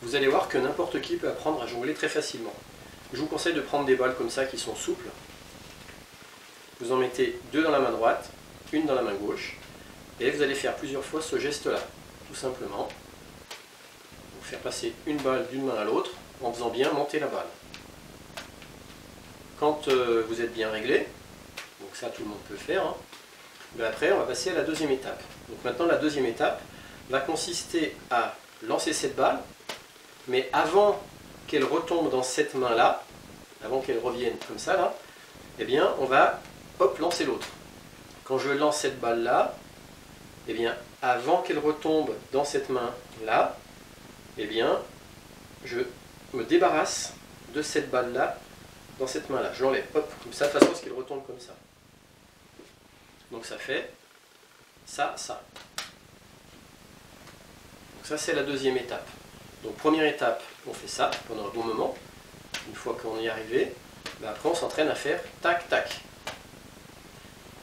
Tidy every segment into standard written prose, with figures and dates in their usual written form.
vous allez voir que n'importe qui peut apprendre à jongler très facilement. Je vous conseille de prendre des balles comme ça qui sont souples. Vous en mettez 2 dans la main droite, une dans la main gauche, et vous allez faire plusieurs fois ce geste-là, tout simplement. Vous faire passer une balle d'une main à l'autre en faisant bien monter la balle. Quand vous êtes bien réglé, donc ça tout le monde peut le faire, hein, ben après on va passer à la deuxième étape. Donc maintenant la deuxième étape va consister à lancer cette balle, mais avant qu'elle retombe dans cette main-là, avant qu'elle revienne comme ça, là, eh bien on va hop, lancer l'autre. Quand je lance cette balle-là, eh bien avant qu'elle retombe dans cette main-là, eh bien je me débarrasse de cette balle-là dans cette main-là. Je l'enlève, hop, comme ça, de façon à ce qu'elle retombe comme ça. Donc ça fait ça, ça. Donc ça, c'est la deuxième étape. Donc première étape, on fait ça pendant un bon moment. Une fois qu'on y est arrivé, ben après on s'entraîne à faire tac, tac.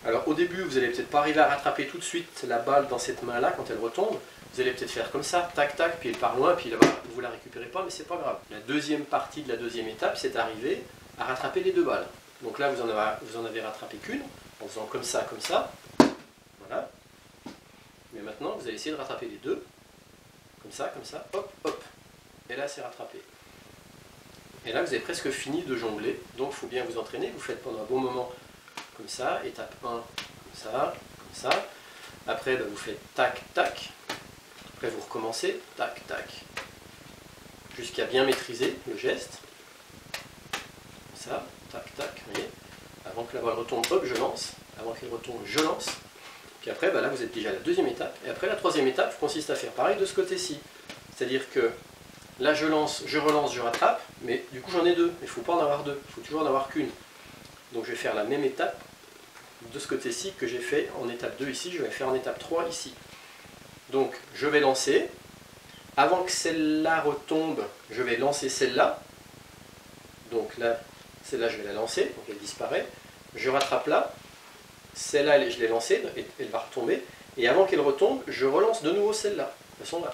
Alors au début, vous n'allez peut-être pas arriver à rattraper tout de suite la balle dans cette main-là quand elle retombe. Vous allez peut-être faire comme ça, tac, tac, puis elle part loin, puis là-bas, vous ne la récupérez pas, mais c'est pas grave. La deuxième partie de la deuxième étape, c'est d'arriver à rattraper les 2 balles. Donc là, vous en avez rattrapé qu'une, en faisant comme ça, voilà. Mais maintenant, vous allez essayer de rattraper les 2, comme ça, hop, hop. Et là, c'est rattrapé. Et là, vous avez presque fini de jongler, donc il faut bien vous entraîner. Vous faites pendant un bon moment comme ça, étape 1, comme ça. Après, vous faites tac, tac. Après, vous recommencez, tac, tac. Jusqu'à bien maîtriser le geste. Ça, tac, tac, vous voyez. Avant que la balle retombe, hop, je lance. Avant qu'elle retombe, je lance. Puis après, là, vous êtes déjà à la deuxième étape. Et après, la troisième étape consiste à faire pareil de ce côté-ci. C'est-à-dire que là, je lance, je relance, je rattrape. Mais du coup, j'en ai 2. Il ne faut pas en avoir 2. Il faut toujours en avoir qu'une. Donc, je vais faire la même étape de ce côté-ci que j'ai fait en étape 2 ici. Je vais faire en étape 3 ici. Donc, je vais lancer. Avant que celle-là retombe, je vais lancer celle-là. Donc là, celle-là, je vais la lancer, donc elle disparaît. Je rattrape là. Celle-là, je l'ai lancée, elle va retomber. Et avant qu'elle retombe, je relance de nouveau celle-là. De toute façon, là.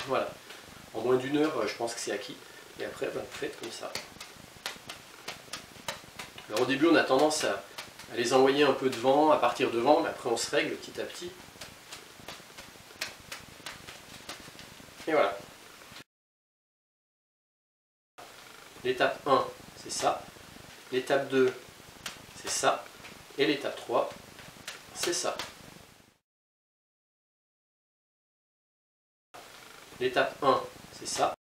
Voilà. En moins d'1 heure, je pense que c'est acquis. Et après, vous faites comme ça. Alors au début, on a tendance à les envoyer un peu devant, à partir devant, mais après on se règle petit à petit. Et voilà. L'étape 1, c'est ça. L'étape 2, c'est ça. Et l'étape 3, c'est ça. L'étape 1, c'est ça.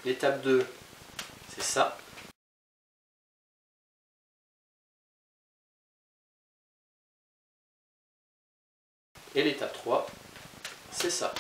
L'étape 2, c'est ça. Et l'étape 3, c'est ça.